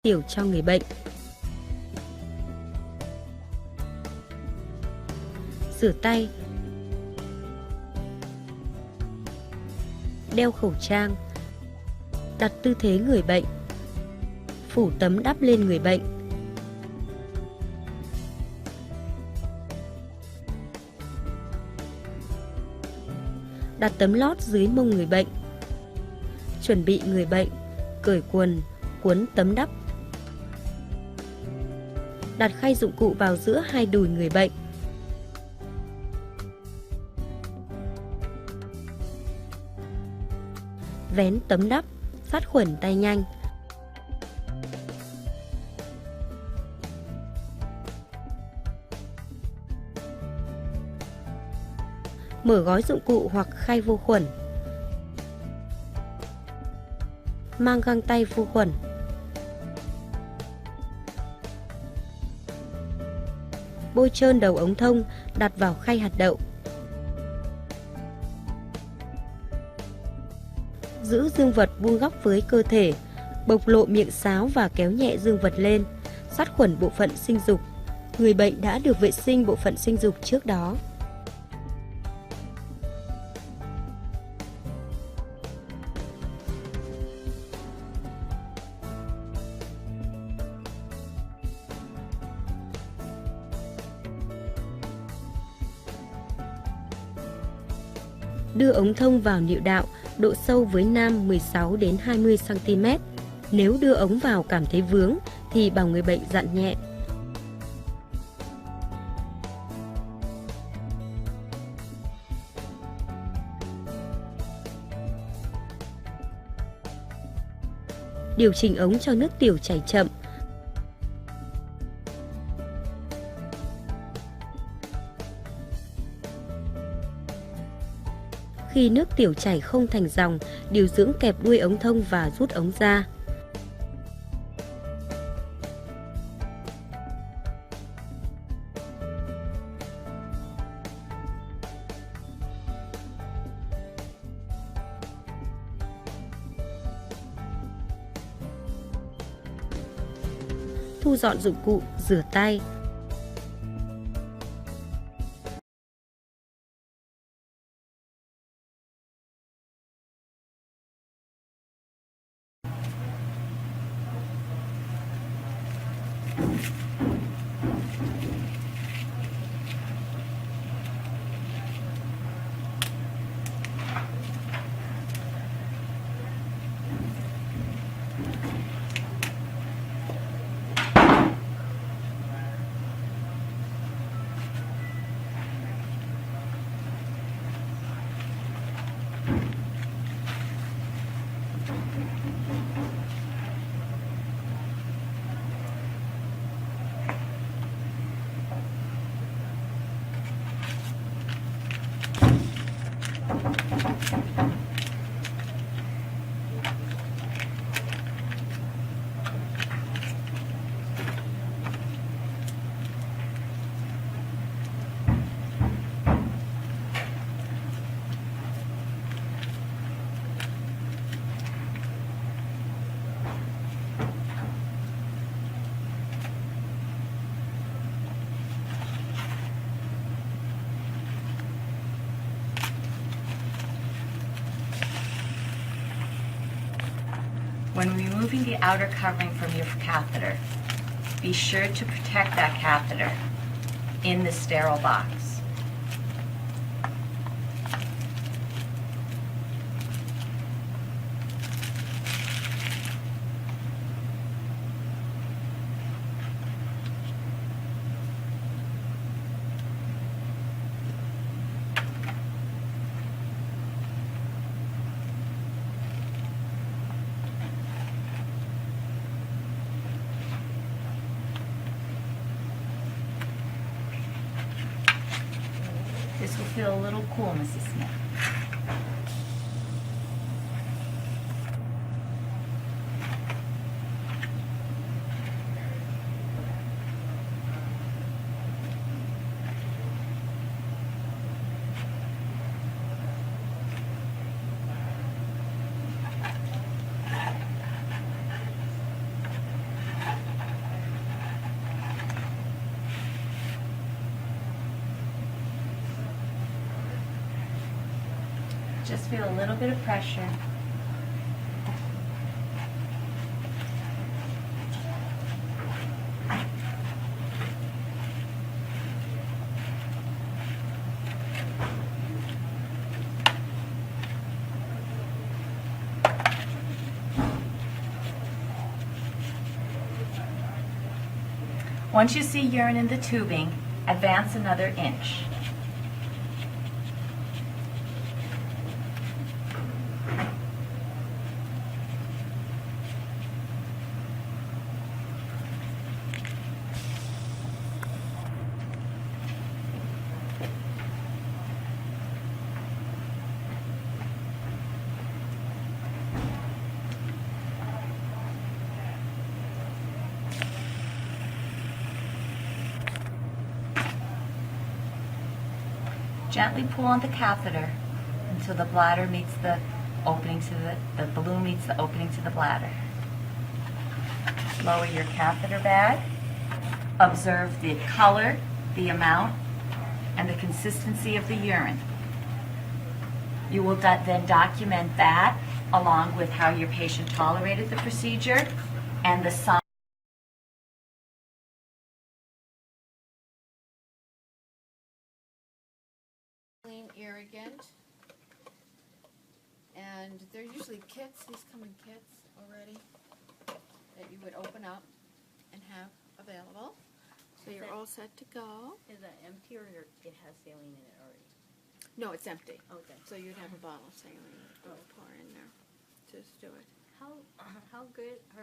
tiểu cho người bệnh. Rửa tay. Đeo khẩu trang. Đặt tư thế người bệnh. Phủ tấm đắp lên người bệnh. Đặt tấm lót dưới mông người bệnh. Chuẩn bị người bệnh, cởi quần, cuốn tấm đắp. Đặt khay dụng cụ vào giữa hai đùi người bệnh. Vén tấm đắp, sát khuẩn tay nhanh. Mở gói dụng cụ hoặc khay vô khuẩn. Mang găng tay vô khuẩn. Bôi trơn đầu ống thông, đặt vào khay hạt đậu. Giữ dương vật vuông góc với cơ thể, bộc lộ miệng sáo và kéo nhẹ dương vật lên, sát khuẩn bộ phận sinh dục. Người bệnh đã được vệ sinh bộ phận sinh dục trước đó. Đưa ống thông vào niệu đạo, độ sâu với nam 16 đến 20 cm. Nếu đưa ống vào cảm thấy vướng thì bảo người bệnh dặn nhẹ. Điều chỉnh ống cho nước tiểu chảy chậm. Khi nước tiểu chảy không thành dòng, điều dưỡng kẹp đuôi ống thông và rút ống ra. Thu dọn dụng cụ, rửa tay. When removing the outer covering from your catheter, be sure to protect that catheter in the sterile box. This will feel a little cool, Mrs. Smith. Just feel a little bit of pressure. Once you see urine in the tubing, advance another inch. Gently pull on the catheter until the bladder meets the opening to the balloon meets the opening to the bladder. Lower your catheter bag. Observe the color, the amount, and the consistency of the urine. You will then document that along with how your patient tolerated the procedure and the sign. Clean irrigant, and they're usually kits. These come in kits already that you would open up and have available. So you're all set to go. Is that empty or it has saline in it already? No, it's empty. Okay. So you'd have a bottle of saline that you would pour in there. Just do it. How good how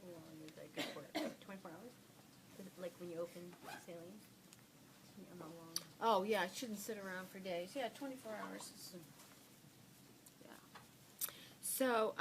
long is that good for? 24 hours? Is it like when you open saline? How long? Oh yeah, it shouldn't sit around for days. Yeah, 24 hours. Yeah. So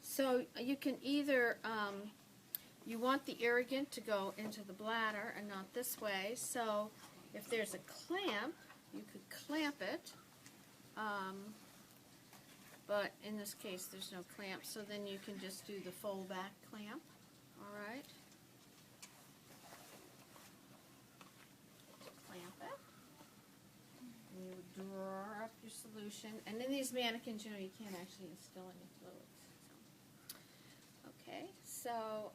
so you can either you want the irrigant to go into the bladder and not this way. So if there's a clamp, you could clamp it. But in this case, there's no clamp, so then you can just do the fold back clamp. All right. Clamp it. And you draw up your solution. And in these mannequins, you know, you can't actually instill any fluids. So. Okay, so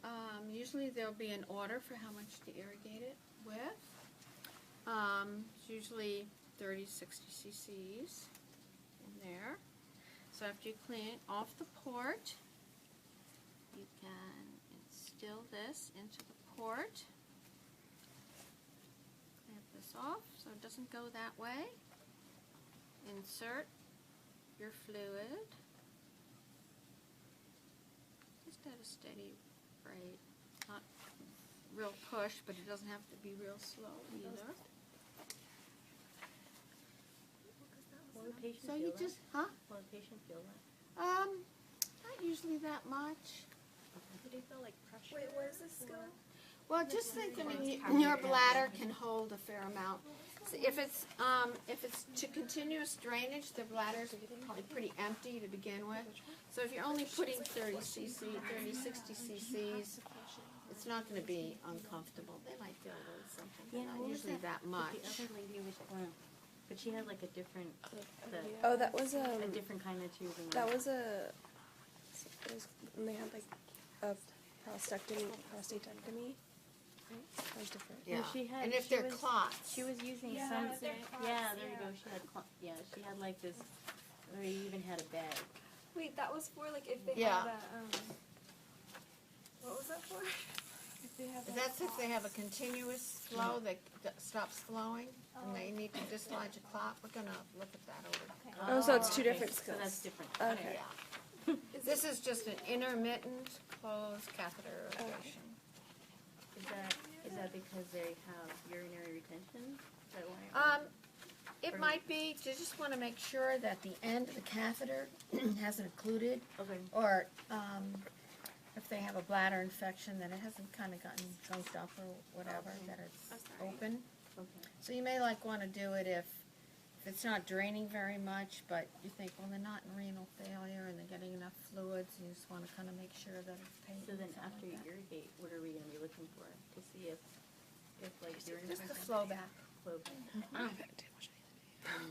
usually there'll be an order for how much to irrigate it with. It's usually 30, 60 cc's in there. So after you clean off the port, you can instill this into the port. Clamp this off so it doesn't go that way. Insert your fluid. Just at a steady rate. Not real push, but it doesn't have to be real slow either. Will the patient So feel you that? just, huh? Will the patient feel that? Not usually that much. Do they feel like pressure? Wait, where does this go? Well, just think, I mean, your bladder can hold a fair amount. So if it's to continuous drainage, the bladder's probably pretty empty to begin with. So if you're only putting 30 cc, 30, 60 cc's, it's not going to be uncomfortable. They might feel a little something, but not usually that much. The other lady was, but she had like a different, Oh, that was a different kind of tubing. that was a. It was when they had like a prostatectomy. That was different. Yeah. she had- And if she they're was- clots. She was using Yeah, some. if they're Yeah, clots, there you go. She had, she had like this. Or you even had a bag. Wait, that was for like if they Yeah. had a What was that for? If they have. That's if they have a continuous flow that stops flowing and they need to dislodge a clot. We're going to look at that over. Oh, so it's two okay, different So skills. that's different. Okay. Yeah. This is just an intermittent closed catheter irrigation. Is that because they have urinary retention? Is that why? It might be, you just want to make sure that the end of the catheter hasn't occluded, Okay. or if they have a bladder infection, that it hasn't kind of gotten gunked up or whatever, that it's open. Okay. So you may want to do it if it's not draining very much, but you think, well, they're not in renal failure and they're getting enough fluids, and you just want to kind of make sure that it's paid. So then after you irrigate, what are we going to be looking for to see if like urine Just the pressure- flow back. flow back. Okay. And,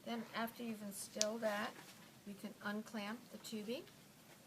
Then after you've instilled that, you can unclamp the tubing